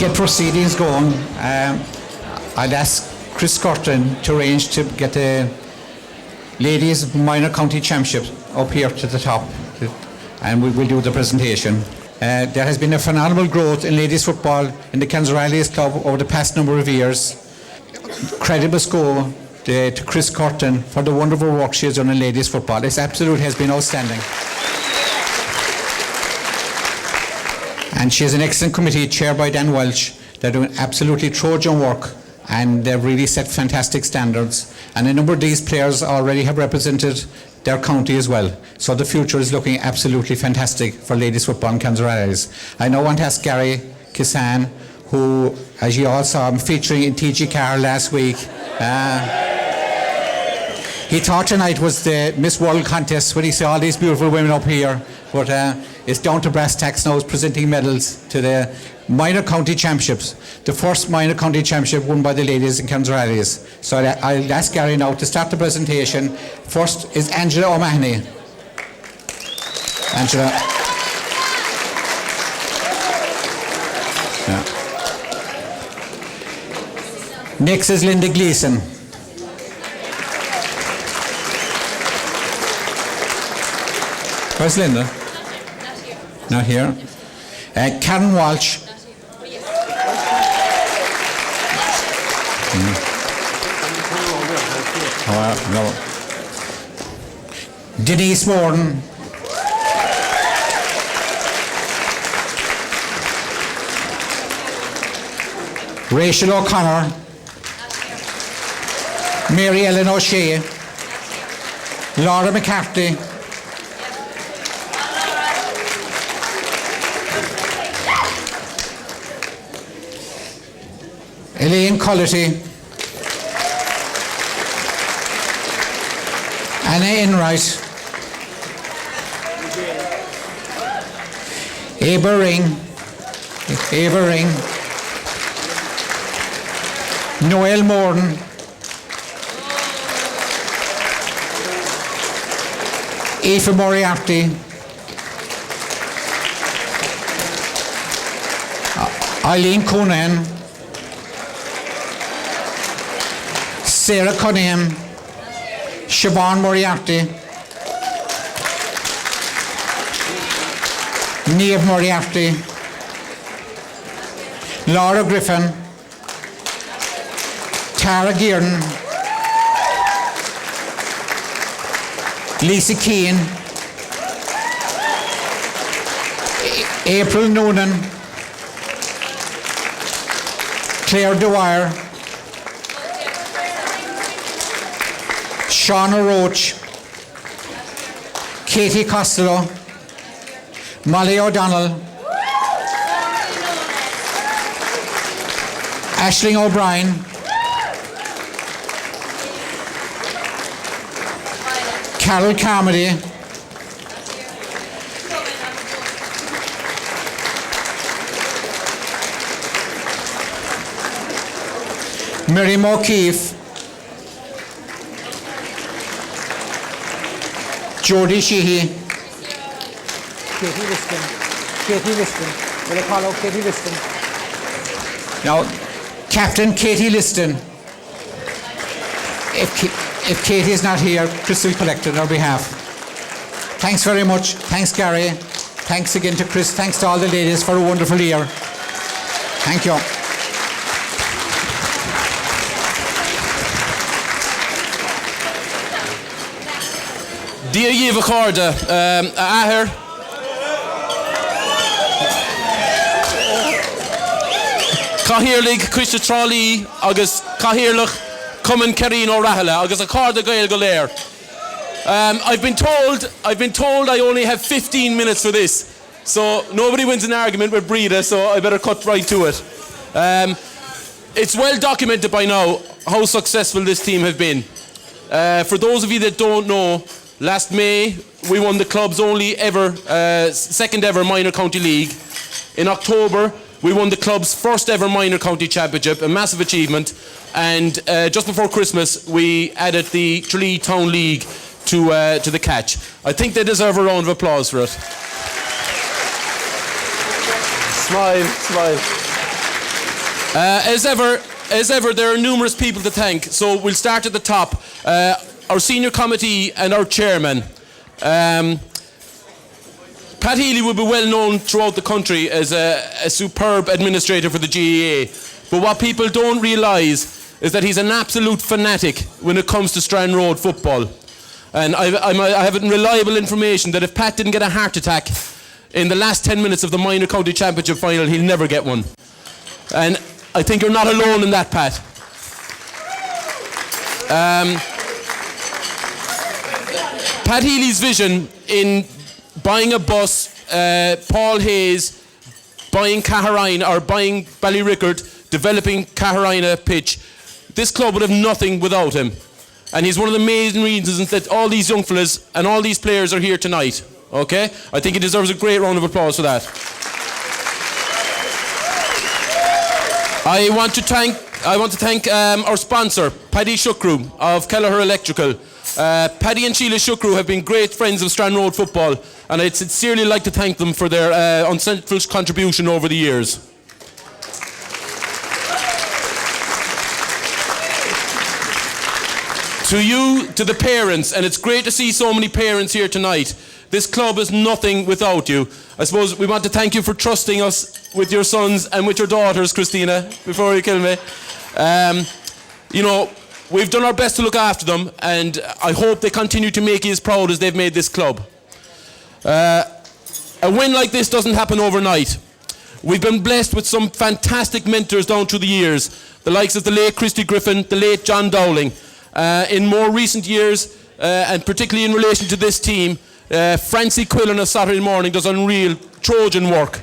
get proceedings going, I'd ask Chris Curtin to arrange to get the Ladies Minor County Championship up here to the top, and we will do the presentation. There has been a phenomenal growth in ladies football in the Kerins Rallies Club over the past number of years. Credit must go to Chris Curtin for the wonderful work she has done in ladies football. It absolutely has been outstanding. And she has an excellent committee chaired by Dan Welch. They're doing absolutely Trojan work, and they've really set fantastic standards. And a number of these players already have represented their county as well. So the future is looking absolutely fantastic for ladies football in Kerins Rallies. I now want to ask Gary Kisan, who, as you all saw, him featuring in TG Carr last week. He thought tonight was the Miss World contest when he saw all these beautiful women up here, but it's down to brass tacks now. It's presenting medals to the Minor County Championships, the first Minor County Championship won by the ladies in Kerins Rallies. So I'll ask Gary now to start the presentation. First is Angela O'Mahony. Angela. Yeah. Next is Linda Gleeson. Where's Linda? Not here. Karen Walsh. No. Denise Morden. Rachel O'Connor. Mary Ellen O'Shea. Laura McCarthy. Elaine Collety. Anna Enright. Ava Ring. Noel Morden. Aoife Moriarty. Eileen Coonan. Sarah Cunningham. Siobhan Moriarty. Niamh Moriarty. Laura Griffin. Tara Gearden. Lisa Keane. April Noonan. Claire Dwyer. Shauna Roach. Katie Costello. Molly O'Donnell. Aisling O'Brien. Carol Carmody. Miriam O'Keefe. Jodie Sheehy. Katie Liston. Will I call out Katie Liston? Now, Captain Katie Liston. If Katie is not here, Chris will collect it on our behalf. Thanks very much. Thanks, Gary. Thanks again to Chris. Thanks to all the ladies for a wonderful year. Thank you. Dia Yeva Corda, Ahir. Cahirlig, Krista Trolley, August Cahirlich, Cumin Kerins O'Rahila, August Accorda Gael Golair. I've been told I only have 15 minutes for this, so nobody wins an argument with Breda, so I better cut right to it. It's well documented by now how successful this team have been. For those of you that don't know, last May we won the club's second ever minor county league. In October we won the club's first ever minor county championship, a massive achievement. And just before Christmas we added the Tralee Town League to the catch. I think they deserve a round of applause for it. Smile. As ever, there are numerous people to thank. So we'll start at the top. Our senior committee and our chairman. Pat Healy will be well known throughout the country as a superb administrator for the GAA. But what people don't realise is that he's an absolute fanatic when it comes to Strand Road football. And I have reliable information that if Pat didn't get a heart attack in the last 10 minutes of the Minor County Championship final, he'll never get one. And I think you're not alone in that, Pat. Pat Healy's vision in buying a bus, Paul Hayes buying Caherine or buying Ballyrickard, developing Caherine pitch, this club would have nothing without him. And he's one of the main reasons that all these young fellas and all these players are here tonight. Okay? I think he deserves a great round of applause for that. I want to thank our sponsor, Paddy Shukru of Kelleher Electrical. Paddy and Sheila Shukru have been great friends of Strand Road football, and I'd sincerely like to thank them for their unselfish contribution over the years. To you, to the parents, and it's great to see so many parents here tonight. This club is nothing without you. I suppose we want to thank you for trusting us with your sons and with your daughters, Christina, before you kill me. You know, we've done our best to look after them, and I hope they continue to make you as proud as they've made this club. A win like this doesn't happen overnight. We've been blessed with some fantastic mentors down through the years, the likes of the late Christy Griffin, the late John Dowling. In more recent years, and particularly in relation to this team, Francie Quill on a Saturday morning does unreal Trojan work.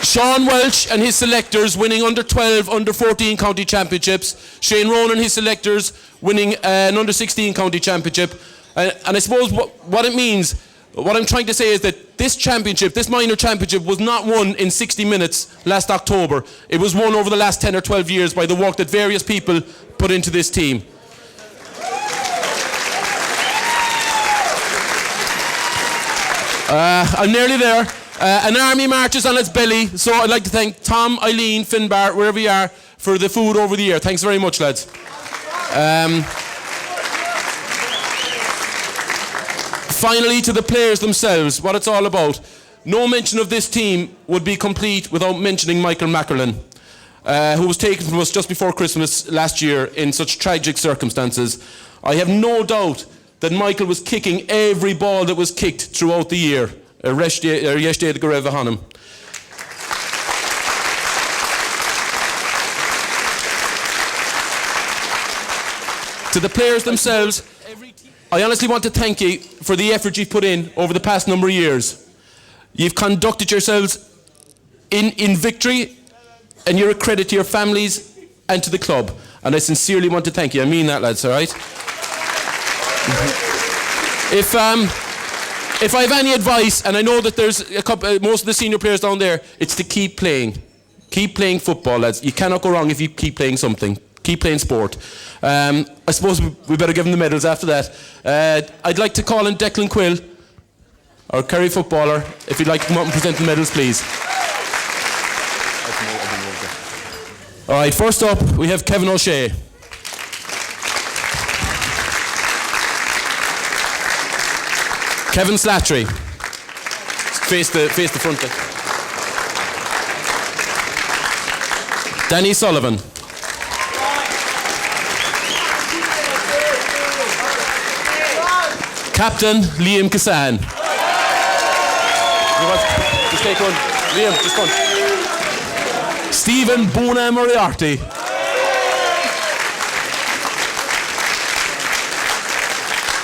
Sean Welch and his selectors winning under 12, under 14 county championships. Shane Rowan and his selectors winning an under 16 county championship. And I suppose what it means, what I'm trying to say is that this championship, this minor championship, was not won in 60 minutes last October. It was won over the last 10 or 12 years by the work that various people put into this team. I'm nearly there. An army marches on its belly, so I'd like to thank Tom, Eileen, Finbar, wherever you are, for the food over the year. Thanks very much, lads. Finally, to the players themselves, what it's all about. No mention of this team would be complete without mentioning Michael Mackerlin, who was taken from us just before Christmas last year in such tragic circumstances. I have no doubt that Michael was kicking every ball that was kicked throughout the year. Yeshde go raibh hanam. To the players themselves, I honestly want to thank you for the effort you've put in over the past number of years. You've conducted yourselves in victory, and you're a credit to your families and to the club. And I sincerely want to thank you. I mean that, lads, all right? If I have any advice, and I know that there's most of the senior players down there, it's to keep playing. Keep playing football, lads. You cannot go wrong if you keep playing something. Keep playing sport. I suppose we better give them the medals after that. I'd like to call in Declan Quill, our Kerry footballer, if you'd like to come up and present the medals, please. All right, first up, we have Kevin O'Shea. Kevin Slattery. Face the front there. Danny Sullivan. Captain Liam Kassan. Just take one. Liam, just one. Stephen Bona Moriarty.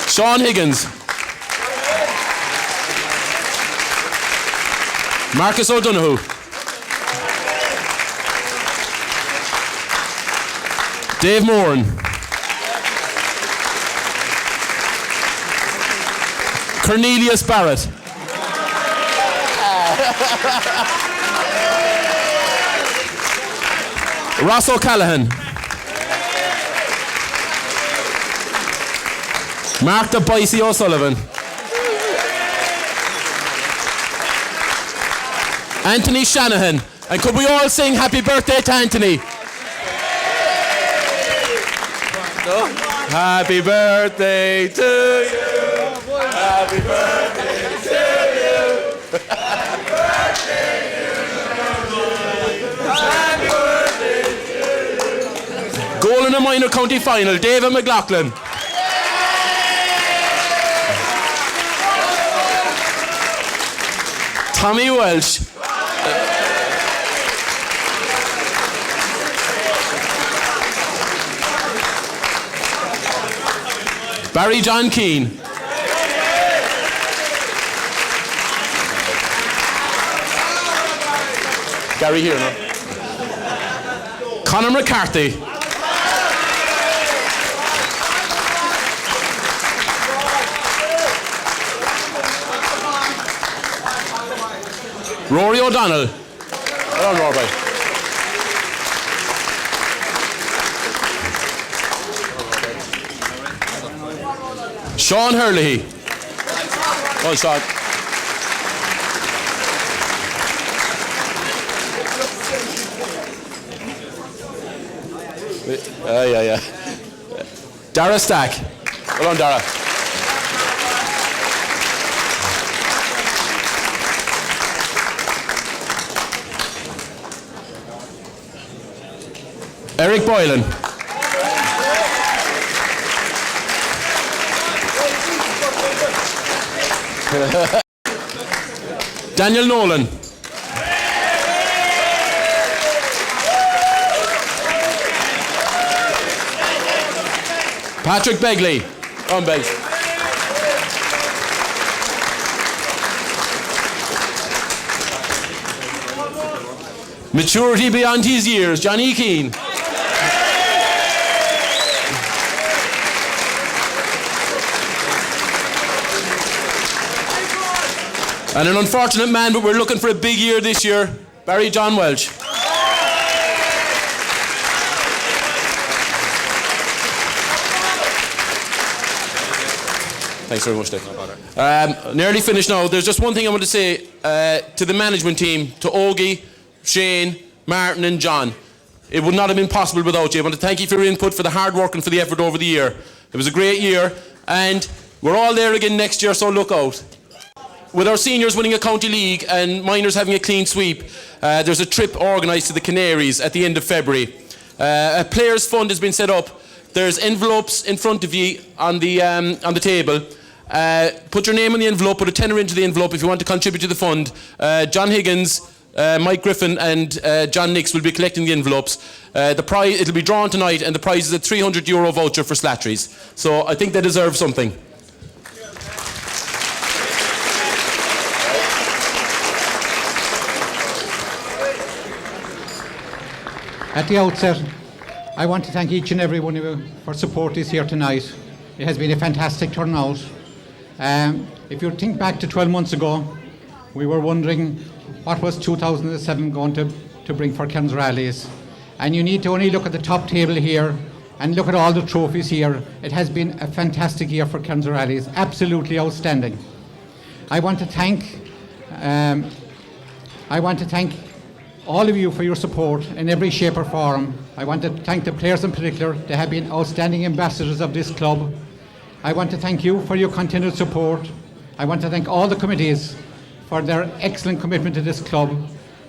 Sean Higgins. Marcus O'Donoghue. Dave Moran. Cornelius Barrett. Ross O'Callaghan. Mark the Boise O'Sullivan. Anthony Shanahan. And could we all sing happy birthday to Anthony? Happy birthday to you. Happy birthday to you. Happy birthday to you. Goal in a minor county final, David McLaughlin. Tommy Welsh. Barry John Keane. Gary here now. Conor McCarthy. Rory O'Donnell. Well done, Rory. Sean Hurley. Well shot. Yeah. Dara Stack. Well done, Dara. Eric Boylan. Daniel Nolan. Patrick Begley. On base. Maturity beyond his years, Johnny Keane. And an unfortunate man, but we're looking for a big year this year, Barry John Welch. Thanks very much, Dave. Nearly finished now. There's just one thing I want to say to the management team, to Ogie, Shane, Martin and John. It would not have been possible without you. I want to thank you for your input, for the hard work and for the effort over the year. It was a great year, and we're all there again next year, so look out. With our seniors winning a county league and minors having a clean sweep, there's a trip organised to the Canaries at the end of February. A players' fund has been set up. There's envelopes in front of you on the table. Put your name in the envelope, put a tenner into the envelope if you want to contribute to the fund. John Higgins, Mike Griffin and John Nix will be collecting the envelopes. The prize, it'll be drawn tonight, and the prize is a €300 voucher for Slattery's. So I think they deserve something. At the outset, I want to thank each and every one of you for support this year tonight. It has been a fantastic turnout. If you think back to 12 months ago, we were wondering what was 2007 going to bring for Kerins Rallies. And you need to only look at the top table here and look at all the trophies here. It has been a fantastic year for Kerins Rallies, absolutely outstanding. I want to thank all of you for your support in every shape or form. I want to thank the players in particular. They have been outstanding ambassadors of this club. I want to thank you for your continued support. I want to thank all the committees for their excellent commitment to this club,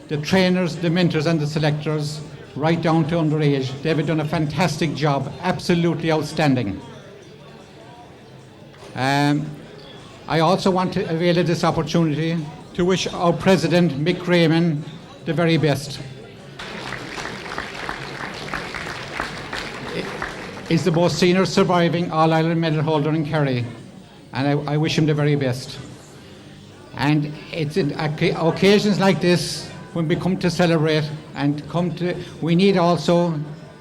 the trainers, the mentors and the selectors, right down to underage. They've done a fantastic job, absolutely outstanding. I also want to avail of this opportunity to wish our president, Mick Raymond, the very best. He's the most senior surviving All-Ireland medal holder in Kerry, and I wish him the very best. And it's in occasions like this when we come to celebrate and we need also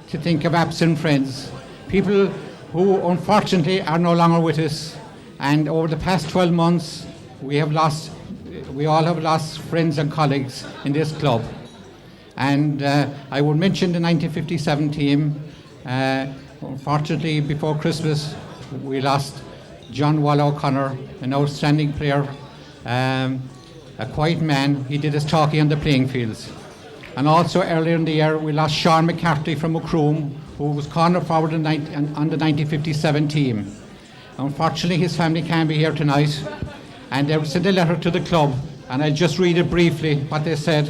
to think of absent friends, people who unfortunately are no longer with us. And over the past 12 months, we all have lost friends and colleagues in this club. And I would mention the 1957 team. Unfortunately, before Christmas, we lost John Wall O'Connor, an outstanding player. a quiet man. He did his talking on the playing fields. And also earlier in the year, we lost Sean McCarthy from Macroom, who was corner forward on the 1957 team. Unfortunately, his family can't be here tonight, and they sent a letter to the club, and I'll just read it briefly, what they said.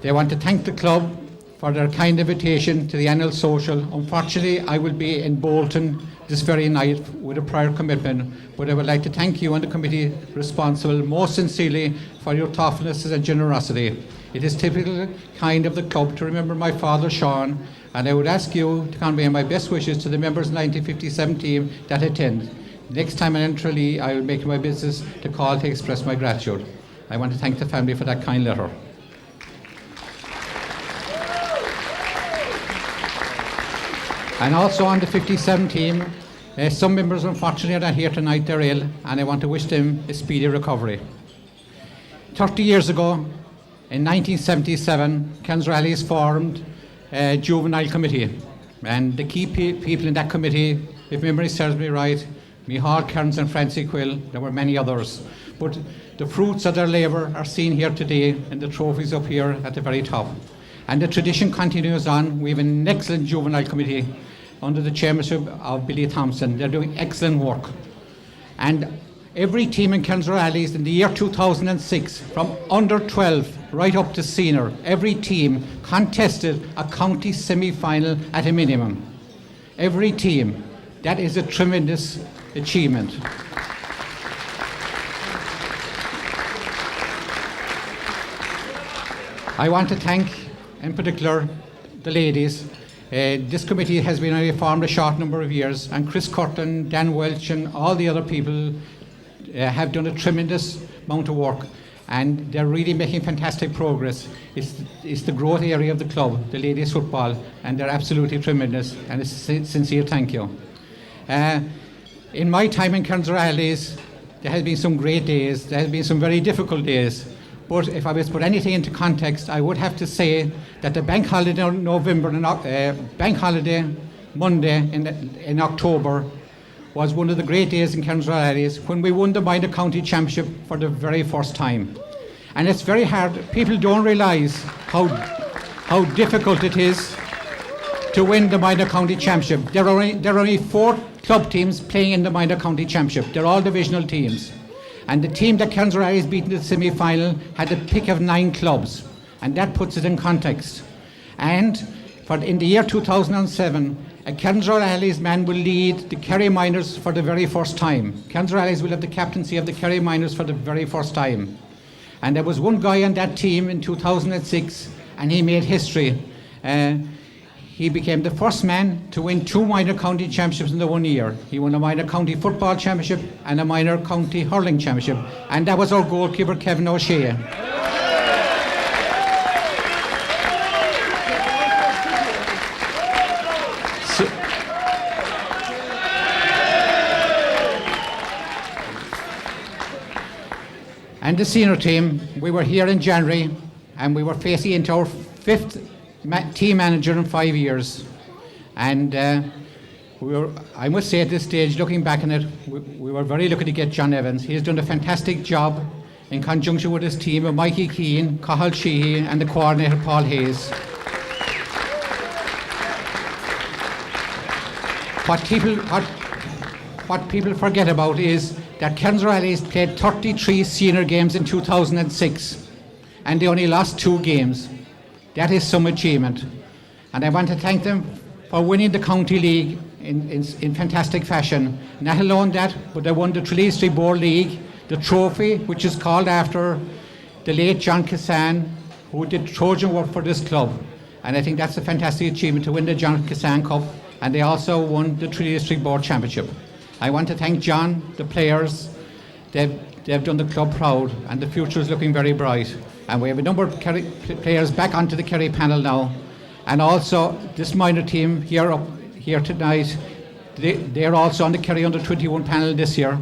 They want to thank the club for their kind invitation to the annual social. Unfortunately, I will be in Bolton this very night with a prior commitment, but I would like to thank you and the committee responsible most sincerely for your thoughtfulness and generosity. It is typical kind of the club to remember my father, Sean, and I would ask you to convey my best wishes to the members of the 1957 team that attend. Next time I enter Lee, I will make it my business to call to express my gratitude. I want to thank the family for that kind letter. And also on the 57 team, some members unfortunately are not here tonight, they're ill, and I want to wish them a speedy recovery. 30 years ago, in 1977, Kerins formed a juvenile committee, and the key people in that committee, if memory serves me right, Micheál Kerins and Francie Quill, there were many others. But the fruits of their labour are seen here today in the trophies up here at the very top. And the tradition continues on. We have an excellent juvenile committee under the chairmanship of Billy Thompson. They're doing excellent work. And every team in Kerins Rallies in the year 2006, from under 12 right up to senior, every team contested a county semi-final at a minimum. Every team. That is a tremendous achievement. I want to thank, in particular, the ladies. This committee has been only formed a short number of years, and Chris Curtin, Dan Welch, and all the other people have done a tremendous amount of work, and they're really making fantastic progress. It's the growth area of the club, the ladies football, and they're absolutely tremendous, and it's a sincere thank you. In my time in Kerins Rallies, there has been some great days, there has been some very difficult days. But if I was to put anything into context, I would have to say that the bank holiday in November, bank holiday Monday in October, was one of the great days in Kerins Rallies when we won the Minor County Championship for the very first time. And it's very hard. People don't realise how difficult it is to win the Minor County Championship. There are only 4 club teams playing in the Minor County Championship. They're all divisional teams. And the team that Kerins Rallies beat in the semi-final had a pick of 9 clubs. And that puts it in context. And in the year 2007, a Kerins Rallies man will lead the Kerry Miners for the very first time. Kerins Rallies will have the captaincy of the Kerry Miners for the very first time. And there was one guy on that team in 2006, and he made history. He became the first man to win 2 minor county championships in the 1 year. He won a minor county football championship and a minor county hurling championship. And that was our goalkeeper, Kevin O'Shea. And the senior team, we were here in January, and we were facing into our 5th team manager in 5 years. And I must say at this stage, looking back on it, we were very lucky to get John Evans. He has done a fantastic job in conjunction with his team of Mikey Keane, Cathal Sheehy, and the coordinator Paul Hayes. What people forget about is that Kerins Rallies played 33 senior games in 2006, and they only lost 2 games. That is some achievement. And I want to thank them for winning the County League in fantastic fashion. Not alone that, but they won the Tralee Street Board League, the trophy, which is called after the late John Cassan, who did Trojan work for this club. And I think that's a fantastic achievement to win the John Cassan Cup. And they also won the Tralee Street Board Championship. I want to thank John, the players. They've done the club proud, and the future is looking very bright. And we have a number of Kerry players back onto the Kerry panel now. And also this minor team here tonight, they're also on the Kerry under 21 panel this year.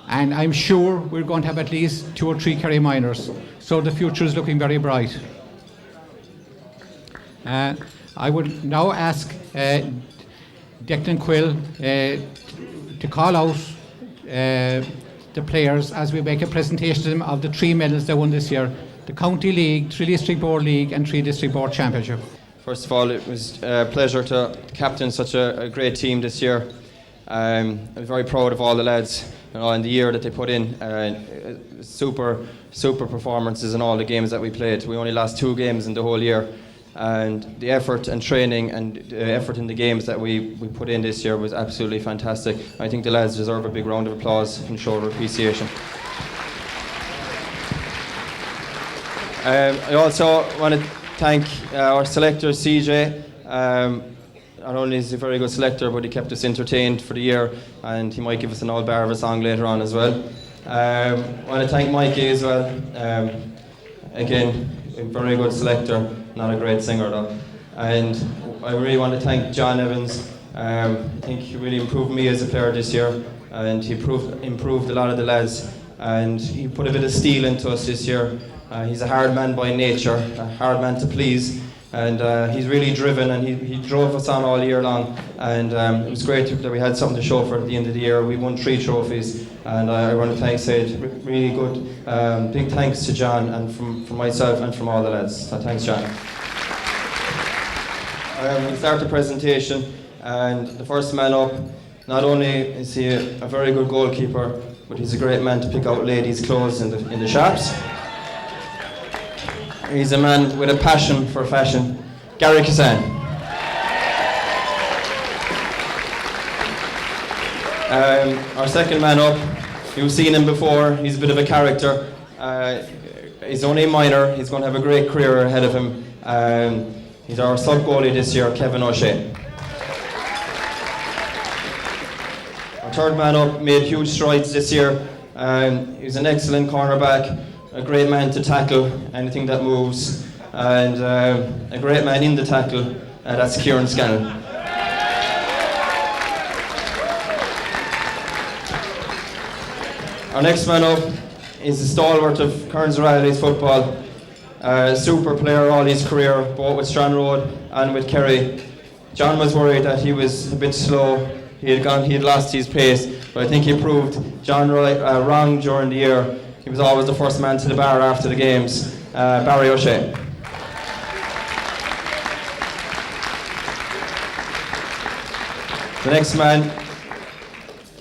And I'm sure we're going to have at least 2 or 3 Kerry minors. So the future is looking very bright. I would now ask Declan Quill to call out the players as we make a presentation to them of the 3 medals they won this year: the County League, 3 District Board League and 3 District Board Championship. First of all, it was a pleasure to captain such a great team this year. I'm very proud of all the lads and the year that they put in. Super performances in all the games that we played. We only lost 2 games in the whole year, and the effort and training and effort in the games that we put in this year was absolutely fantastic. I think the lads deserve a big round of applause and show of appreciation. I also want to thank our selector CJ. Not only is he a very good selector, but he kept us entertained for the year, and he might give us an old bar of a song later on as well. I want to thank Mikey as well. Again, a very good selector, not a great singer though. And I really want to thank John Evans. I think he really improved me as a player this year, and he improved a lot of the lads, and he put a bit of steel into us this year. He's a hard man by nature, a hard man to please, and he's really driven, and he drove us on all year long, and it was great that we had something to show for at the end of the year. We won 3 trophies, and I want to thank Sid. Really good. Big thanks to John, and from myself and from all the lads. So thanks, John. We'll start the presentation, and the first man up, not only is he a very good goalkeeper, but he's a great man to pick out ladies' clothes in the shops. He's a man with a passion for fashion, Gary Kazan. Our second man up, you've seen him before, he's a bit of a character. He's only a minor, he's going to have a great career ahead of him. He's our sub-goalie this year, Kevin O'Shea. Our third man up made huge strides this year. He's an excellent cornerback, a great man to tackle anything that moves, and a great man in the tackle, that's Kerins. Our next man up is a stalwart of Kerins Riley's football, super player all his career, both with Stranraer and with Kerry. John was worried that he was a bit slow, he had lost his pace, but I think he proved John wrong during the year. He was always the first man to the bar after the games, Barry O'Shea. The next man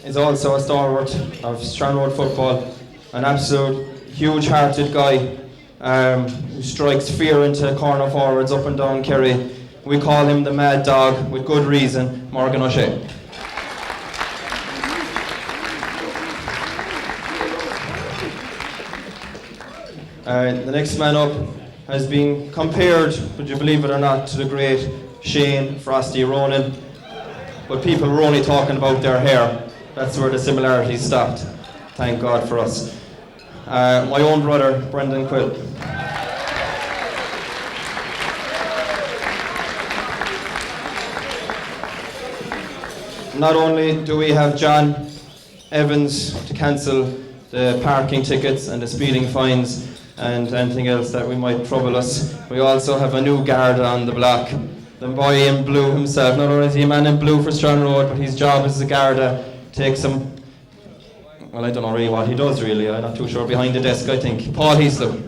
is also a stalwart of Stranraer football, an absolute huge-hearted guy who strikes fear into corner forwards up and down Kerry. We call him the Mad Dog, with good reason, Morgan O'Shea. The next man up has been compared, would you believe it or not, to the great Shane Frosty Ronan. But people were only talking about their hair. That's where the similarities stopped. Thank God for us. My own brother, Brendan Quill. Not only do we have John Evans to cancel the parking tickets and the speeding fines and anything else that we might trouble us, we also have a new guard on the block. The boy in blue himself. Not only is he a man in blue for Stranraer, but his job as a Garda takes him, well, I don't know really what he does really, I'm not too sure, behind the desk I think. Paul Heaslip.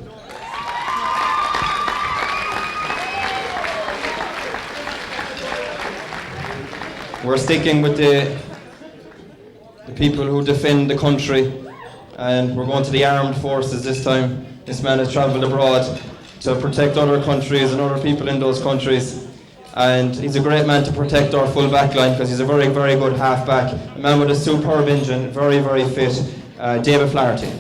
We're sticking with the people who defend the country, and we're going to the armed forces this time. This man has travelled abroad to protect other countries and other people in those countries, and he's a great man to protect our full back line because he's a very, very good half back, a man with a superb engine, very, very fit, David Flaherty.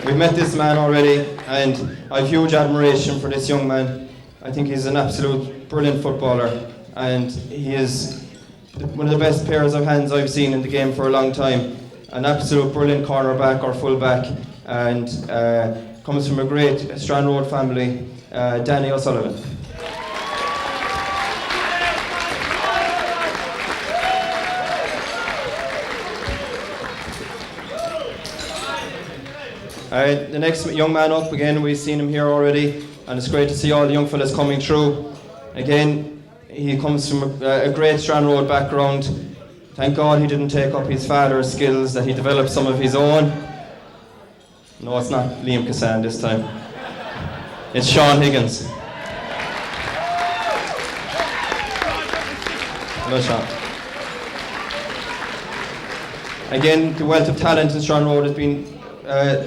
We've met this man already, and I have huge admiration for this young man. I think he's an absolute brilliant footballer, and he is one of the best pairs of hands I've seen in the game for a long time. An absolute brilliant cornerback or fullback, and comes from a great Stranraer family, Danny O'Sullivan. The next young man up, again, we've seen him here already, and it's great to see all the young fellas coming through. Again, he comes from a great Strand Road background. Thank God he didn't take up his father's skills, that he developed some of his own. No, it's not Liam Cassan this time. It's Sean Higgins. Hello, Sean. Again, the wealth of talent in Strand Road has been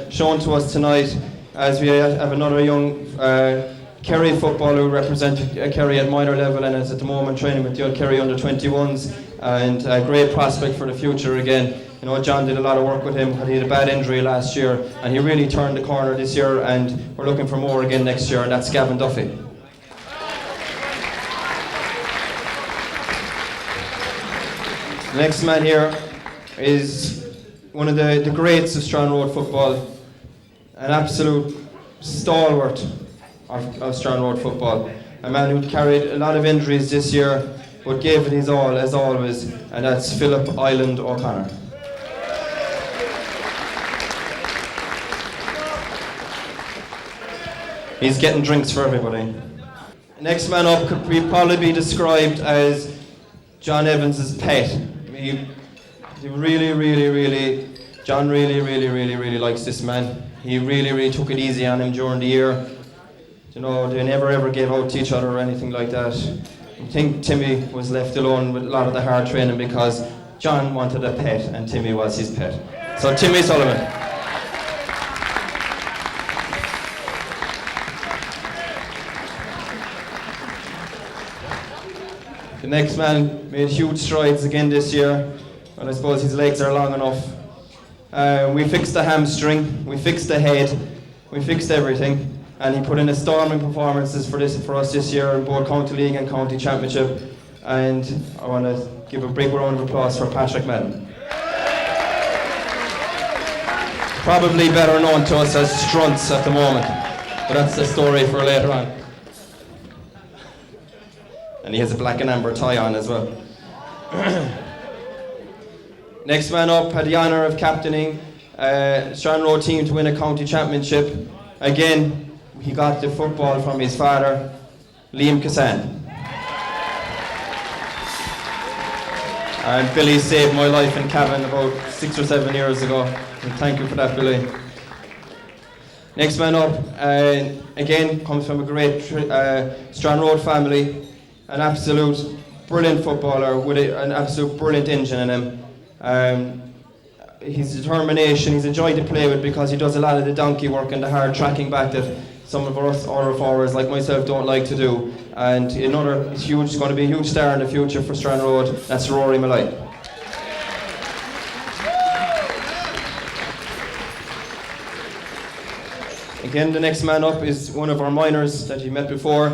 shown to us tonight, as we have another young Kerry footballer who represented Kerry at minor level and is at the moment training with the old Kerry under-21s, and a great prospect for the future again. You know, John did a lot of work with him. He had a bad injury last year, and he really turned the corner this year, and we're looking for more again next year, and that's Gavin Duffy. The next man here is one of the greats of Strand Road football, an absolute stalwart of Strand Road football, a man who carried a lot of injuries this year but gave it his all as always, and that's Philip Island O'Connor. He's getting drinks for everybody. Next man up could probably be described as John Evans's pet. John really likes this man. He really took it easy on him during the year. You know, they never ever gave out to each other or anything like that. I think Timmy was left alone with a lot of the hard training because John wanted a pet and Timmy was his pet. So Timmy Sullivan. The next man made huge strides again this year, and I suppose his legs are long enough. We fixed the hamstring, we fixed the head, we fixed everything, and he put in storming performances for us this year in both County League and County Championship. And I want to give a big round of applause for Patrick Madden. Probably better known to us as Strunts at the moment, but that's the story for later on. And he has a black and amber tie on as well. Next man up had the honour of captaining Strand Road team to win a county championship. Again, he got the football from his father, Liam Cassan. And Billy saved my life in Cavan about 6 or 7 years ago. And thank you for that, Billy. Next man up, again, comes from a great Strand Road family. An absolute brilliant footballer with an absolute brilliant engine in him. His determination, he's a joy to play with because he does a lot of the donkey work and the hard tracking back that some of us other forwards like myself don't like to do. And another huge, going to be a huge star in the future for Strand Road, that's Rory Malloy. Again, the next man up is one of our minors that you met before.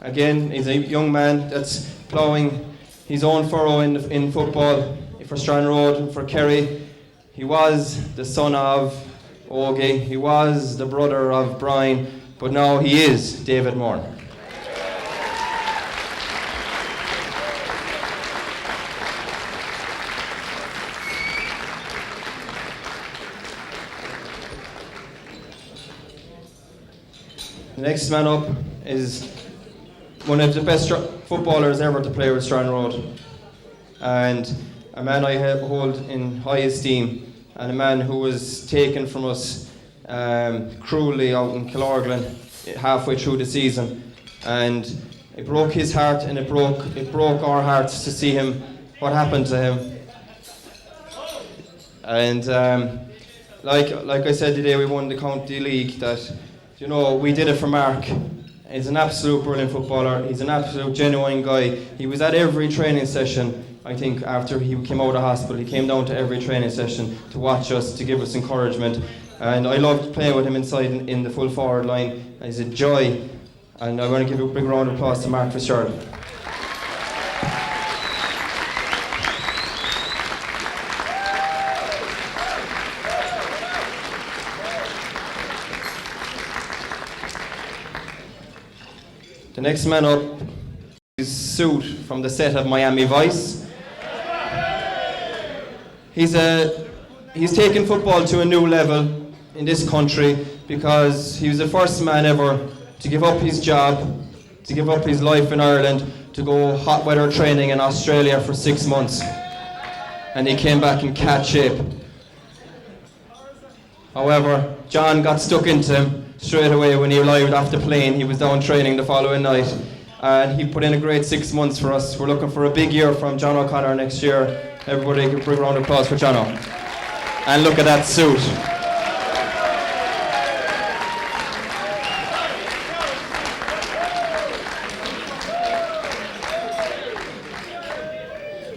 Again, he's a young man that's ploughing his own furrow in football for Strand Road and for Kerry. He was the son of Ogie, he was the brother of Brian, but now he is David Moore. The next man up is one of the best footballers ever to play with Strand Road, and a man I hold in high esteem, and a man who was taken from us cruelly out in Killorglin halfway through the season, and it broke his heart and it broke our hearts to see him, what happened to him. And like I said today, we won the County League, that, you know, we did it for Mark. He's an absolute brilliant footballer. He's an absolute genuine guy. He was at every training session. I think after he came out of hospital, he came down to every training session to watch us, to give us encouragement. And I loved playing with him inside in the full forward line. He's a joy. And I want to give a big round of applause to Mark Fitzgerald. The next man up is Suit from the set of Miami Vice. He's taken football to a new level in this country because he was the first man ever to give up his job, to give up his life in Ireland, to go hot weather training in Australia for 6 months. And he came back in cat shape. However, John got stuck into him straight away when he arrived off the plane. He was down training the following night. And he put in a great 6 months for us. We're looking for a big year from John O'Connor next year. Everybody can bring a round of applause for John O. And look at that suit.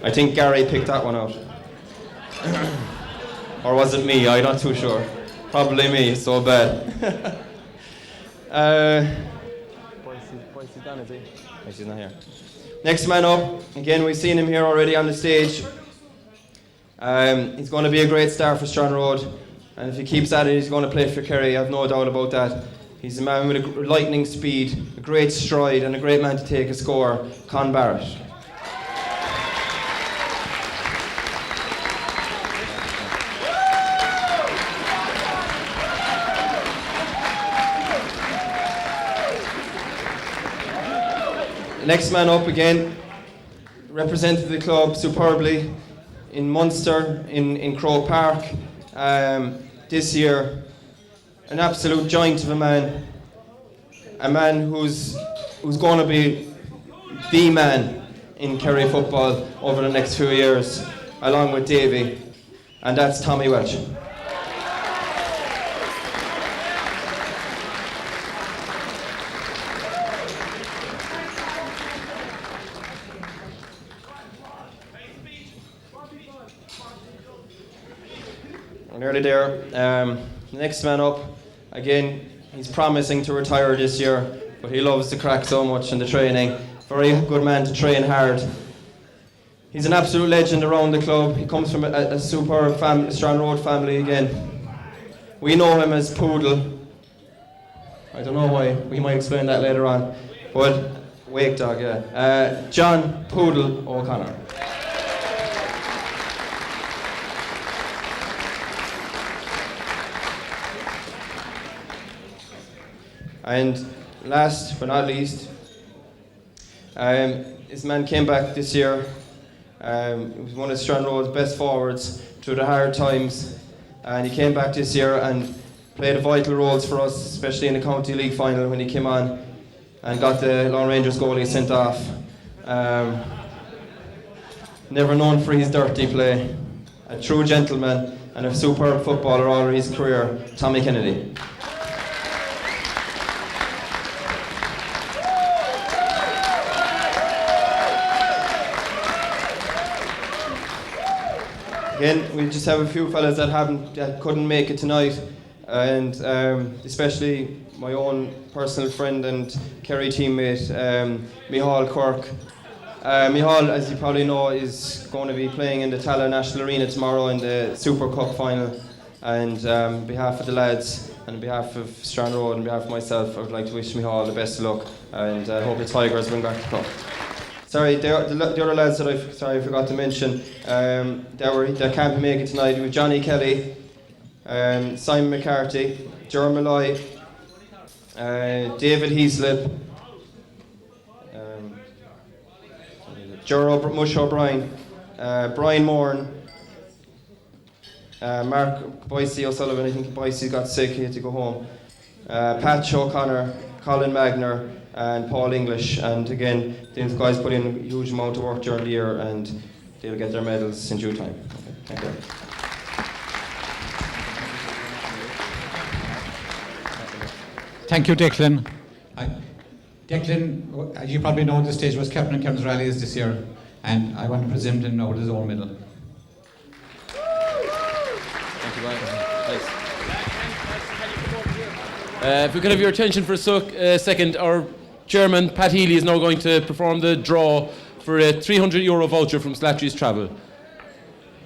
I think Gary picked that one out. Or was it me? I'm not too sure. Probably me, so bad. Boyce's done, is he? Oh, she's not here. Next man up, again, we've seen him here already on the stage. He's going to be a great star for Strand Road, and if he keeps at it, he's going to play for Kerry. I have no doubt about that. He's a man with a lightning speed, a great stride, and a great man to take a score, Con Barrett. Next man up again, represented the club superbly in Munster, in Croke Park this year. An absolute giant of a man who's going to be the man in Kerry football over the next few years, along with Davy, and that's Tommy Welch. Nearly there. The next man up, again, he's promising to retire this year, but he loves the crack so much in the training. Very good man to train hard. He's an absolute legend around the club. He comes from a superb Strand Road family again. We know him as Poodle. I don't know why. We might explain that later on. But Wake Dog, yeah. John Poodle O'Connor. And last but not least, this man came back this year. He was one of Strand Road's best forwards through the hard times. And he came back this year and played vital roles for us, especially in the County League final when he came on and got the Lone Rangers goalie sent off. Never known for his dirty play. A true gentleman and a superb footballer all his career, Tommy Kennedy. Again, we just have a few fellas that couldn't make it tonight, and especially my own personal friend and Kerry teammate, Michal Quirk. Michal, as you probably know, is going to be playing in the Tala National Arena tomorrow in the Super Cup final. And on behalf of the lads, and on behalf of Strand Road, and on behalf of myself, I would like to wish Michal the best of luck, and I hope the Tigers bring back the cup. Sorry, the other lads that I forgot to mention, that can't make it tonight. We have Johnny Kelly, Simon McCarthy, Ger Malloy, David Heaslip, Mush O'Brien, Brian Moran, Mark Boyce O'Sullivan. I think Boyce got sick, he had to go home. Pat O'Connor, Colin Magner, and Paul English, and again, these guys put in a huge amount of work during the year, and they'll get their medals in due time. Okay, thank you. Thank you, Declan. Declan, as you probably know, this stage was captain of Kerins Rallies this year, and I want to present him now with his own medal. Thank you, Brian. Thanks. If we could have your attention for a second, our chairman, Pat Healy, is now going to perform the draw for a €300 voucher from Slattery's Travel.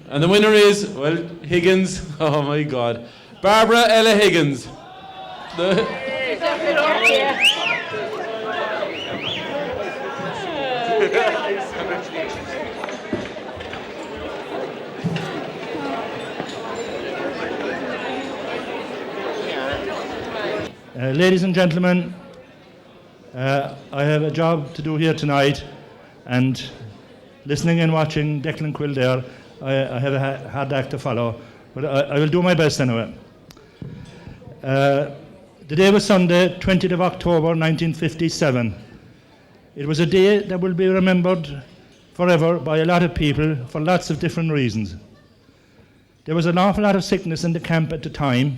And the winner is, well, Higgins. Oh my God. Barbara Ella Higgins. Ladies and gentlemen, I have a job to do here tonight, And listening and watching Declan Quill there, I have a hard act to follow, but I will do my best anyway. The day was Sunday, 20th of October 1957. It was a day that will be remembered forever by a lot of people for lots of different reasons. There was an awful lot of sickness in the camp at the time,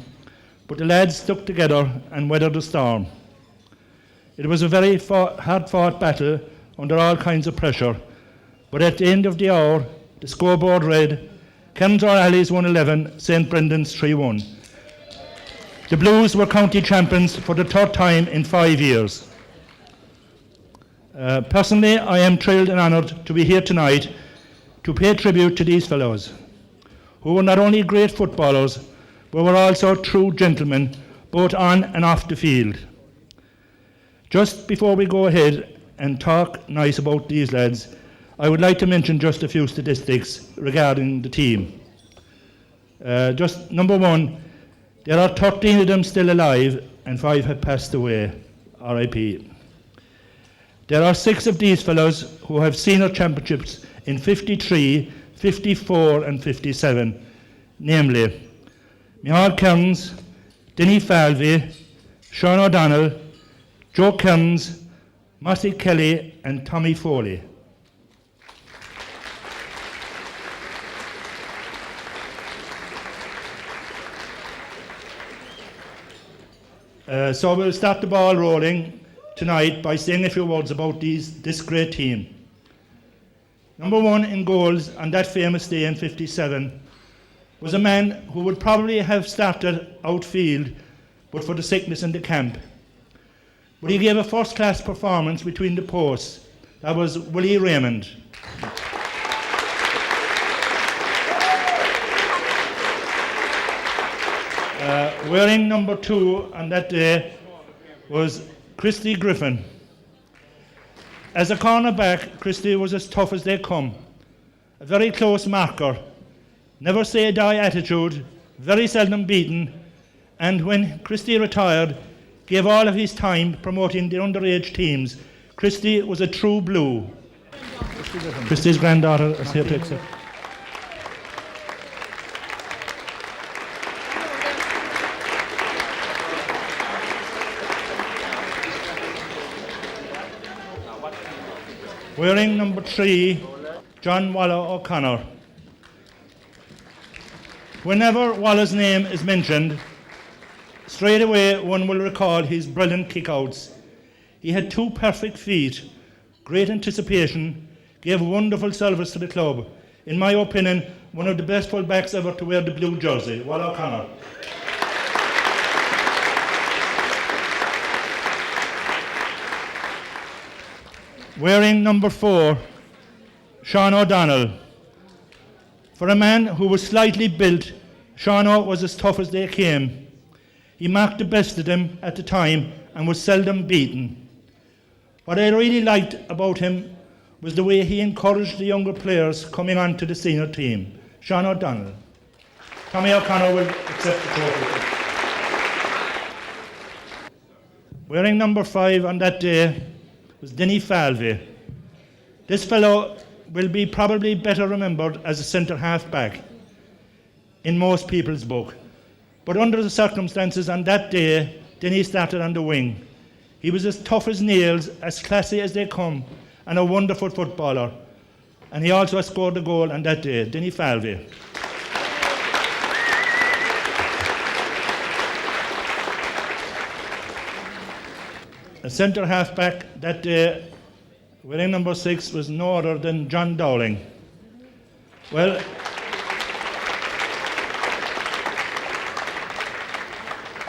but the lads stuck together and weathered the storm. It was a very hard-fought battle under all kinds of pressure, but at the end of the hour, the scoreboard read, Kerins O'Reilly's 111, St Brendan's 3-1. The Blues were county champions for the third time in 5 years. Personally, I am thrilled and honoured to be here tonight to pay tribute to these fellows, who were not only great footballers, but were also true gentlemen, both on and off the field. Just before we go ahead and talk nice about these lads, I would like to mention just a few statistics regarding the team. Just number one, there are 13 of them still alive and 5 have passed away, RIP. There are 6 of these fellows who have senior championships in 53, 54 and 57, namely Micheál Kerins, Denny Falvey, Sean O'Donnell, Joe Kerins, Mossy Kelly and Tommy Foley. So we'll start the ball rolling tonight by saying a few words about this great team. Number 1 in goals on that famous day in 57 was a man who would probably have started outfield but for the sickness in the camp. But he gave a first-class performance between the posts. That was Willie Raymond. Wearing number 2 on that day was Christy Griffin. As a cornerback, Christy was as tough as they come. A very close marker, never say die attitude, very seldom beaten, and when Christy retired, gave all of his time promoting the underage teams. Christy was a true blue. Christy's granddaughter is here to accept. Wearing number 3, John Waller O'Connor. Whenever Waller's name is mentioned, straight away one will recall his brilliant kickouts. He had 2 perfect feet, great anticipation, gave wonderful service to the club. In my opinion, one of the best full-backs ever to wear the blue jersey, Waller O'Connor. Wearing number 4, Sean O'Donnell. For a man who was slightly built, Sean O was as tough as they came. He marked the best of them at the time and was seldom beaten. What I really liked about him was the way he encouraged the younger players coming on to the senior team. Sean O'Donnell. Tommy O'Connor will accept the trophy. Wearing number 5 on that day was Denny Falvey. This fellow will be probably better remembered as a centre half-back in most people's book. But under the circumstances on that day, Denny started on the wing. He was as tough as nails, as classy as they come, and a wonderful footballer. And he also scored a goal on that day, Denny Falvey. A centre half-back that day, wearing number 6, was no other than John Dowling. Well,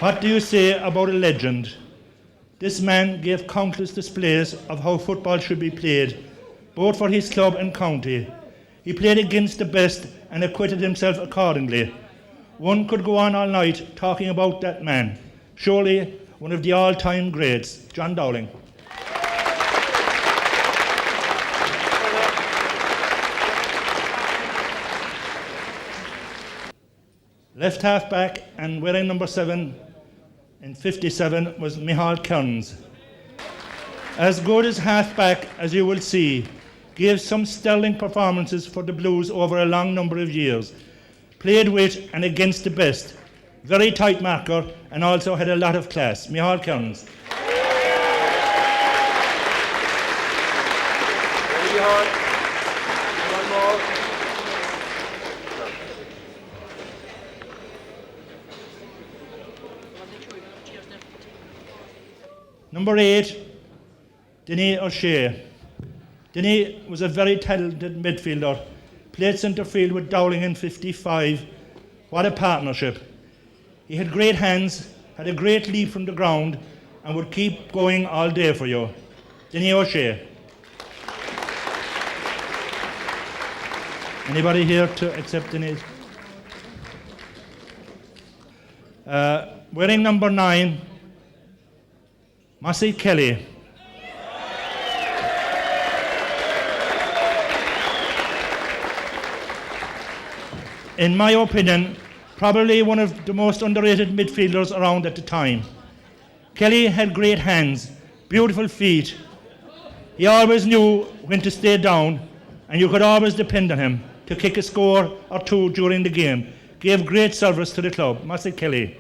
what do you say about a legend? This man gave countless displays of how football should be played, both for his club and county. He played against the best and acquitted himself accordingly. One could go on all night talking about that man. Surely one of the all-time greats, John Dowling. Left half-back and wearing number 7 in 57 was Micheál Kerins. As good as half-back as you will see, gave some sterling performances for the Blues over a long number of years. Played with and against the best. Very tight marker and also had a lot of class. Micheál Kerins. Number 8, Denis O'Shea. Denis was a very talented midfielder. Played centre field with Dowling in 55. What a partnership. He had great hands, had a great leap from the ground, and would keep going all day for you. Denis O'Shea. Anybody here to accept Denis? Wearing number 9, Massey Kelly. In my opinion, probably one of the most underrated midfielders around at the time. Kelly had great hands, beautiful feet. He always knew when to stay down, and you could always depend on him to kick a score or two during the game. Gave great service to the club. Massey Kelly.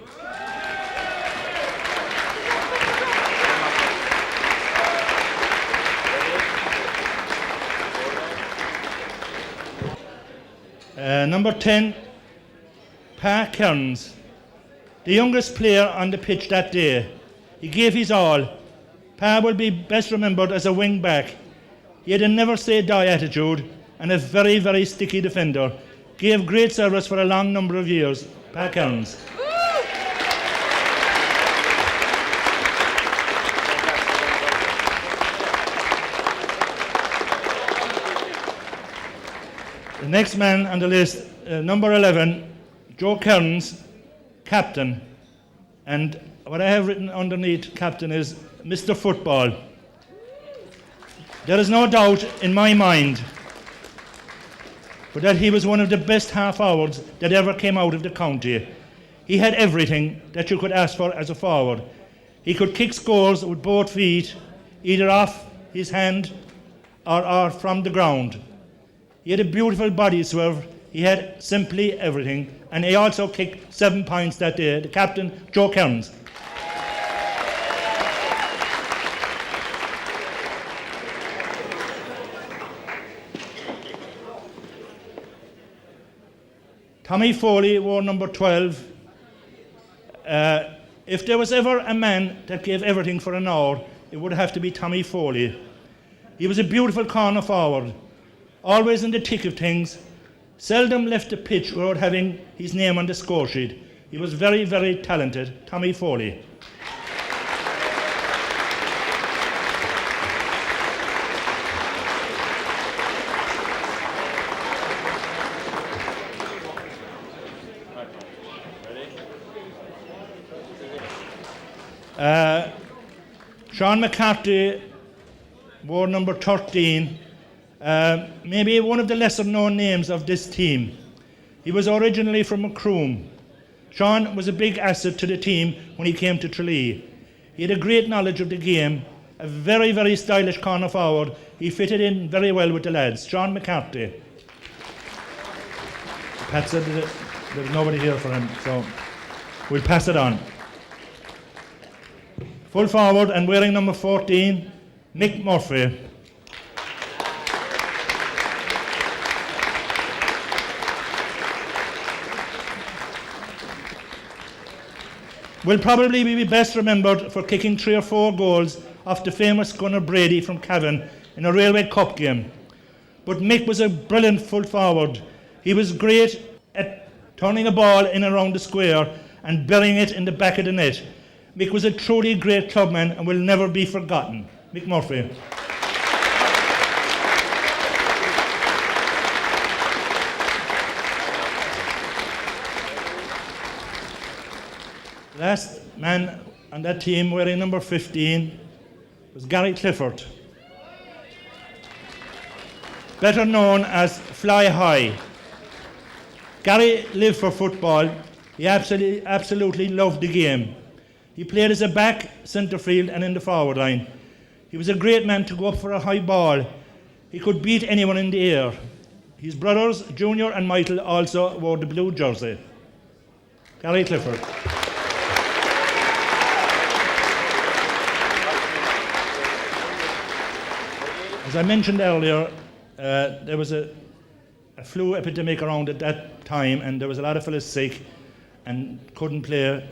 Number 10, Kerins, the youngest player on the pitch that day. He gave his all. Pa will be best remembered as a wing back. He had a never say die attitude and a very, very sticky defender. Gave great service for a long number of years. Kerins. The next man on the list, number 11, Joe Kerins, captain. And what I have written underneath captain is Mr. Football. There is no doubt in my mind but that he was one of the best half-forwards that ever came out of the county. He had everything that you could ask for as a forward. He could kick scores with both feet, either off his hand or from the ground. He had a beautiful body swerve. He had simply everything. And he also kicked 7 points that day. The captain, Joe Kerins. Tommy Foley wore number 12. If there was ever a man that gave everything for an hour, it would have to be Tommy Foley. He was a beautiful corner forward, always in the thick of things, seldom left the pitch without having his name on the score sheet. He was very, very talented, Tommy Foley. Sean McCarthy wore number 13. Maybe one of the lesser known names of this team. He was originally from Macroom. Sean was a big asset to the team when he came to Tralee. He had a great knowledge of the game, a very, very stylish corner forward. He fitted in very well with the lads. Sean McCarthy. Pat said that there's nobody here for him, so we'll pass it on. Full forward and wearing number 14, Mick Murphy. Will probably be best remembered for kicking 3 or 4 goals off the famous Gunnar Brady from Cavan in a Railway Cup game. But Mick was a brilliant full forward. He was great at turning a ball in around the square and burying it in the back of the net. Mick was a truly great clubman and will never be forgotten. Mick Murphy. Last man on that team wearing number 15 was Gary Clifford, better known as Fly High. Gary lived for football. He absolutely loved the game. He played as a back, centre field and in the forward line. He was a great man to go up for a high ball. He could beat anyone in the air. His brothers, Junior and Michael, also wore the blue jersey. Gary Clifford. As I mentioned earlier, there was a flu epidemic around at that time, and there was a lot of fellas sick and couldn't play.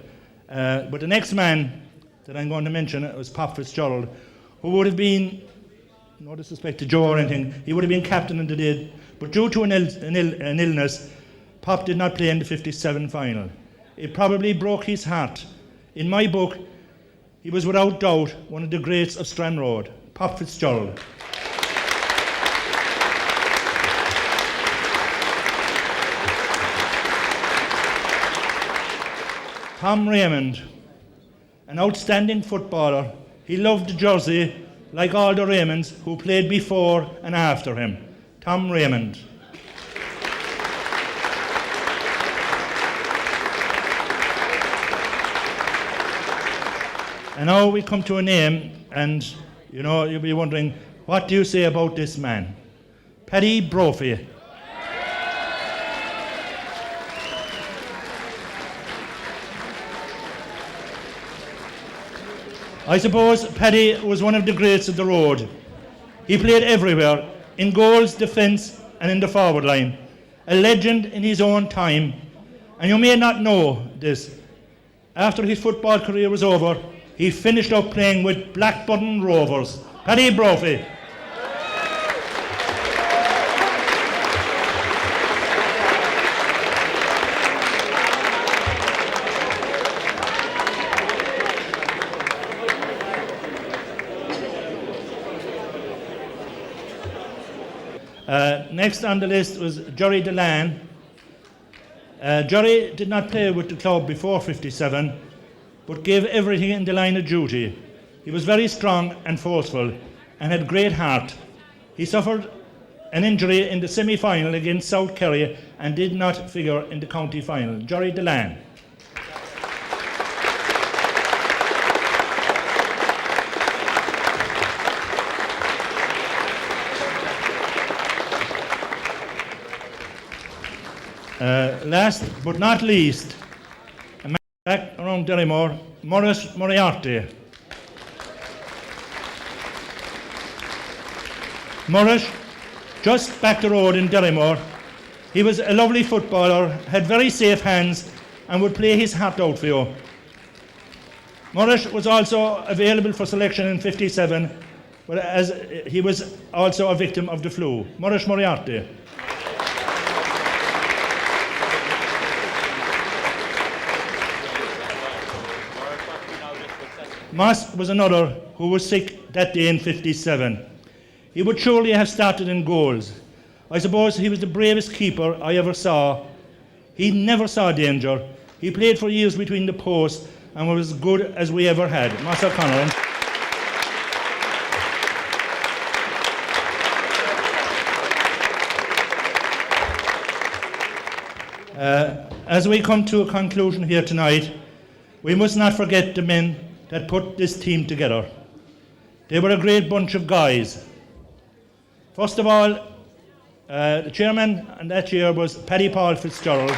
But the next man that I'm going to mention was Pop Fitzgerald, who would have been, no disrespect to Joe or anything, he would have been captain in the day, but due to an illness, Pop did not play in the 57 final. It probably broke his heart. In my book, he was without doubt one of the greats of Stranraer, Pop Fitzgerald. Tom Raymond, an outstanding footballer. He loved the jersey like all the Raymonds who played before and after him. Tom Raymond. And now we come to a name, and you know, you'll be wondering, what do you say about this man? Paddy Brophy. I suppose Paddy was one of the greats of the road. He played everywhere, in goals, defence and in the forward line. A legend in his own time. And you may not know this. After his football career was over, he finished up playing with Blackburn Rovers. Paddy Brophy. Next on the list was Jerry Delan. Jerry did not play with the club before 57, but gave everything in the line of duty. He was very strong and forceful and had great heart. He suffered an injury in the semi-final against South Kerry and did not figure in the county final. Jerry Delan. Last but not least, a man back around Derrymore, Maurice Moriarty. Maurice, just back the road in Derrymore, he was a lovely footballer, had very safe hands and would play his heart out for you. Maurice was also available for selection in 57, but as he was also a victim of the flu. Maurice Moriarty. Moss was another who was sick that day in 57. He would surely have started in goals. I suppose he was the bravest keeper I ever saw. He never saw danger. He played for years between the posts and was as good as we ever had. Moss O'Connor. As we come to a conclusion here tonight, we must not forget the men that put this team together. They were a great bunch of guys. First of all, the chairman on that year was Paddy Paul Fitzgerald.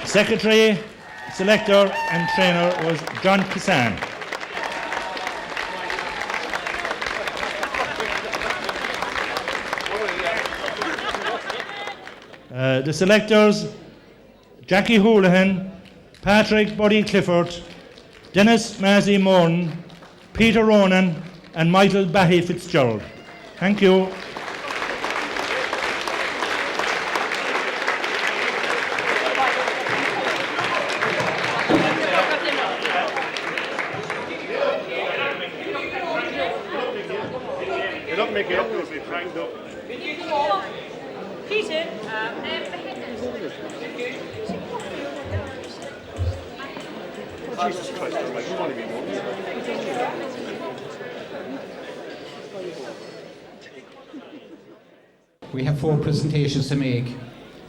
Secretary, selector and trainer was John Kissan. The selectors, Jackie Houlihan, Patrick Buddy Clifford, Dennis Mazzy Morton, Peter Ronan and Michael Bahy Fitzgerald. Thank you. They don't make it up because they primed up. Peter, Jesus Christ, I'm like, you want to be more. We have 4 presentations to make,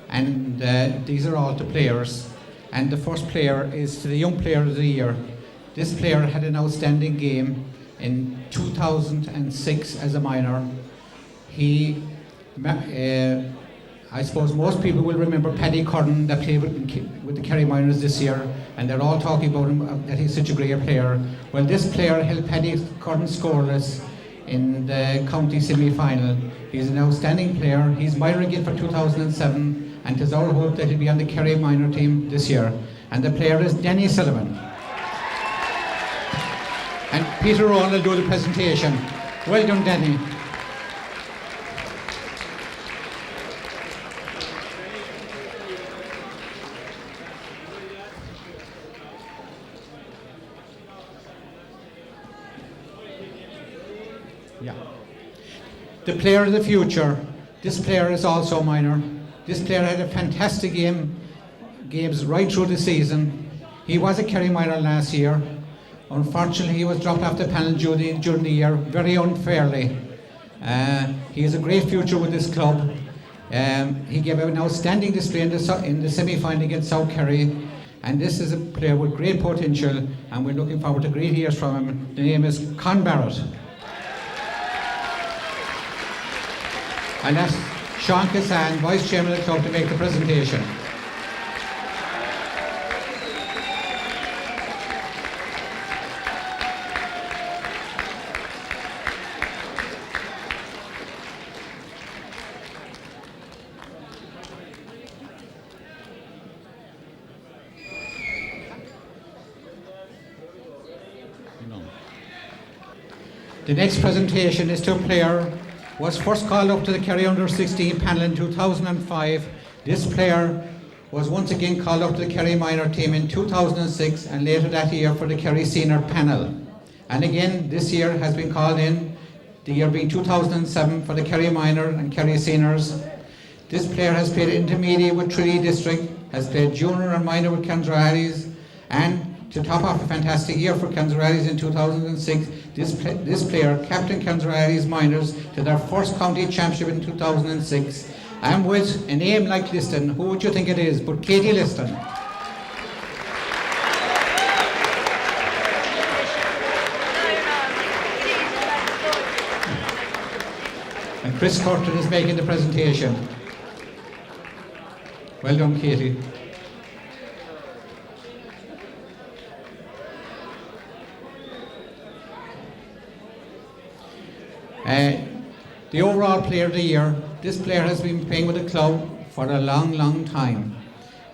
and these are all to players. And the first player is to the Young Player of the Year, This player had an outstanding game in 2006 as a minor. I suppose most people will remember Paddy Curran that played with the Kerry Miners this year, and they're all talking about him, that he's such a great player. Well, this player held Paddy Curran scoreless in the county semi-final. He's an outstanding player. He's minor again for 2007, and it's our hope that he'll be on the Kerry minor team this year. And the player is Danny Sullivan. And Peter Rowan will do the presentation. Well done, Danny. Yeah. The player of the future. This player is also minor. This player had a fantastic games right through the season. He was a Kerry minor last year. Unfortunately, he was dropped off the panel during the year, very unfairly. He has a great future with this club. He gave an outstanding display in the semi-final against South Kerry. And this is a player with great potential, and we're looking forward to great years from him. The name is Con Barrett. And that's Sean Cassan, Vice Chairman of the club, to make the presentation. The next presentation is to a player who was first called up to the Kerry Under-16 panel in 2005. This player was once again called up to the Kerry minor team in 2006 and later that year for the Kerry senior panel. And again, this year has been called in, the year being 2007, for the Kerry minor and Kerry seniors. This player has played intermediate with Tralee District, has played junior and minor with Canzeralis, and to top off a fantastic year for Canzeralis in 2006, this player captained Canzeralis minors to their first county championship in 2006. And with a name like Liston, who would you think it is but Katie Liston? And Chris Curtin is making the presentation. Well done, Katie. The overall player of the year, this player has been playing with the club for a long, long time.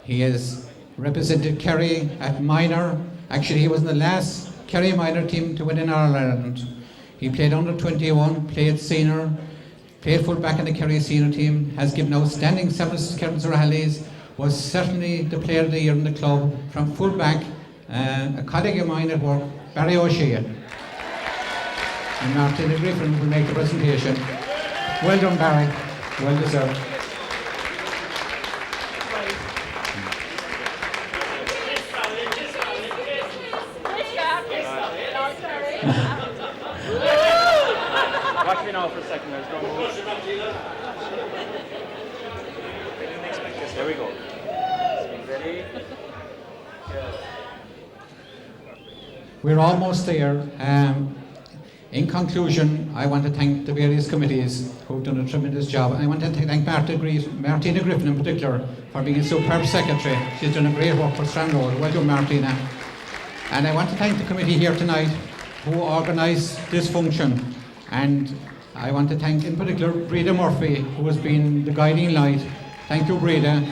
He has represented Kerry at minor. Actually, he was in the last Kerry minor team to win in Ireland. He played under 21, played senior, played full back in the Kerry senior team, has given outstanding service to Kerins rallies, was certainly the player of the year in the club from full back, a colleague of mine at work, Barry O'Shea. And Martin Griffin will make the presentation. Well done, Barry. Well deserved. Watch me now for a second. There's no move. There we go. Ready? We're almost there. In conclusion, I want to thank the various committees who've done a tremendous job. I want to thank Martina Griffin in particular for being a superb secretary. She's done a great work for Strandroad. Well done, Martina. And I want to thank the committee here tonight who organised this function. And I want to thank in particular Breda Murphy, who has been the guiding light. Thank you, Breda.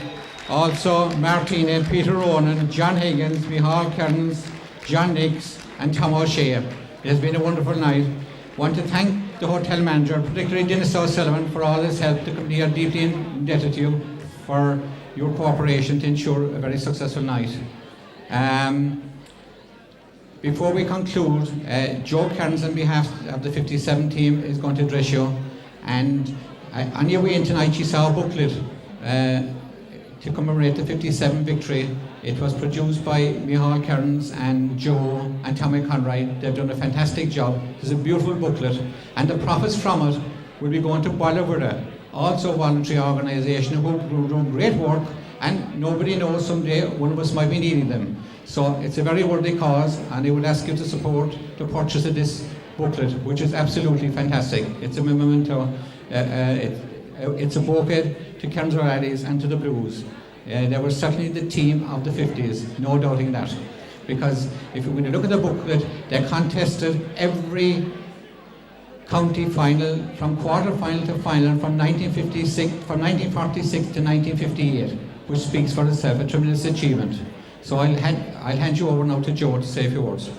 Also Martina, Peter Ronan, John Higgins, Michal Kerins, John Nix and Tom O'Shea. It has been a wonderful night. I want to thank the hotel manager, particularly Dennis O'Sullivan, for all his help. The committee are deeply indebted to you for your cooperation to ensure a very successful night. Before we conclude, Joe Kerins on behalf of the 57 team is going to address you. And on your way in tonight, you saw a booklet to commemorate the 57 victory. It was produced by Michal Kerins and Joe and Tommy Conroy. They've done a fantastic job. It's a beautiful booklet. And the profits from it will be going to Bolavura, also a voluntary organisation who do great work, and nobody knows, someday one of us might be needing them. So it's a very worthy cause, and I would ask you to support the purchase of this booklet, which is absolutely fantastic. It's a memento, it's a bouquet to Kerins O'Reilly's and to the Blues. They were certainly the team of the 50s, no doubting that. Because when you look at the booklet, they contested every county final, from quarter final to final, from 1946 to 1958, which speaks for itself, a tremendous achievement. So I'll hand you over now to Joe to say a few words.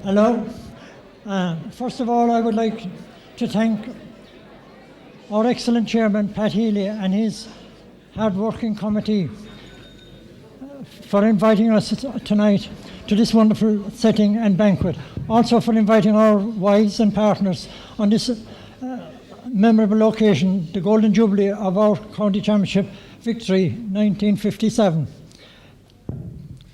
Hello. First of all, I would like to thank our excellent chairman, Pat Healy, and his hard-working committee for inviting us tonight to this wonderful setting and banquet. Also for inviting our wives and partners on this memorable occasion, the Golden Jubilee of our County Championship victory, 1957.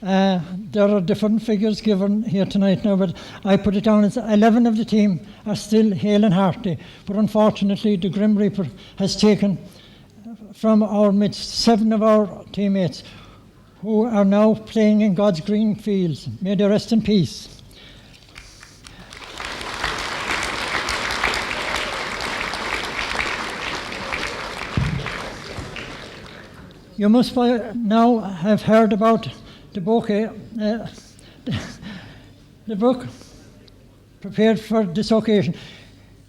There are different figures given here tonight now, but I put it down as 11 of the team are still hale and hearty. But unfortunately, the Grim Reaper has taken from our midst 7 of our teammates who are now playing in God's green fields. May they rest in peace. You must by now have heard about the bouquet, the book prepared for this occasion.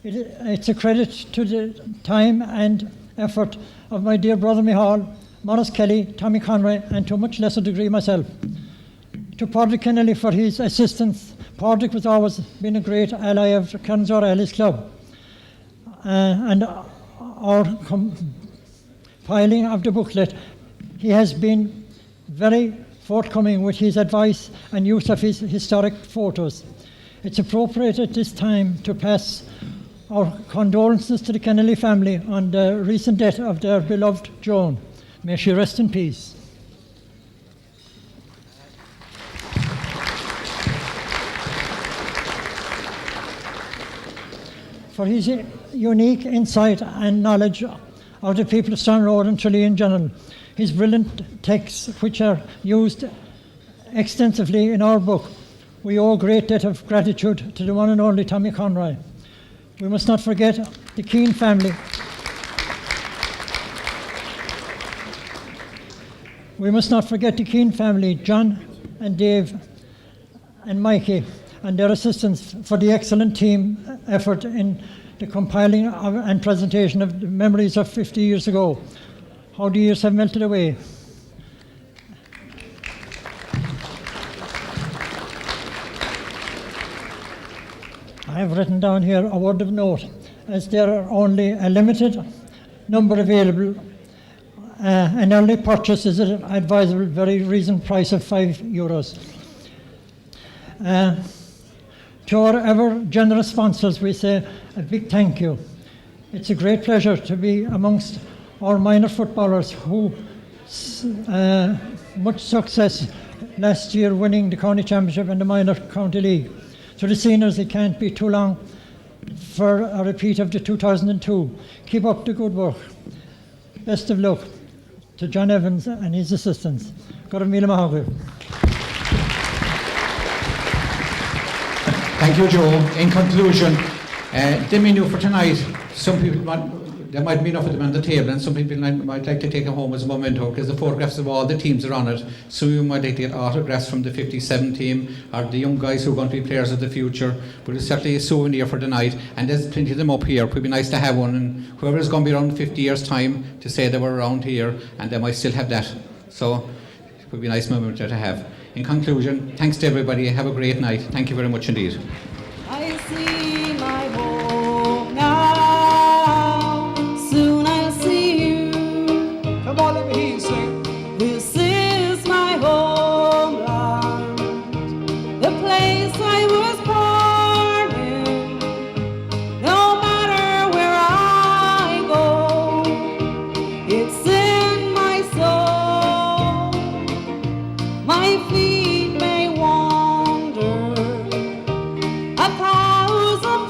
It's a credit to the time and effort of my dear brother Micheál, Maurice Kelly, Tommy Conroy, and to a much lesser degree myself. To Padraig Kennelly for his assistance. Padraig has always been a great ally of Kerins O'Reilly's club. And our compiling of the booklet, he has been very forthcoming with his advice and use of his historic photos. It's appropriate at this time to pass our condolences to the Kennelly family on the recent death of their beloved Joan. May she rest in peace. For his unique insight and knowledge of the people of Strand Road and Tralee in general, his brilliant texts, which are used extensively in our book, we owe a great debt of gratitude to the one and only Tommy Conroy. We must not forget the Keane family. We must not forget the Keane family, John and Dave and Mikey, and their assistants for the excellent team effort in the compiling of and presentation of the memories of 50 years ago. How the years have melted away. I have written down here a word of note, as there are only a limited number available. An early purchase is an advisable, very reasonable price of €5. To our ever generous sponsors, we say a big thank you. It's a great pleasure to be amongst our minor footballers who much success last year winning the county championship and the minor county league. To the seniors, it can't be too long for a repeat of the 2002. Keep up the good work. Best of luck to John Evans and his assistants. God míle maith. Thank you, Joe. In conclusion, the menu for tonight, some people there might be enough of them on the table, and some people might like to take them home as a memento, because the photographs of all the teams are on it. So you might like to get autographs from the 57 team, or the young guys who are going to be players of the future. But it's certainly a souvenir for the night, and there's plenty of them up here. It would be nice to have one, and whoever is going to be around in 50 years' time to say they were around here, and they might still have that. So it would be a nice memento to have. In conclusion, thanks to everybody. Have a great night. Thank you very much indeed. I see my home now. Soon I'll see you. Come on, let me hear you sing. This is my homeland, the place I was born in. No matter where I go, it's in my soul. My feet may wander 1,000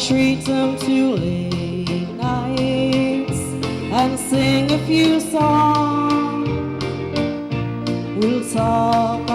treat them to late nights and sing a few songs. We'll talk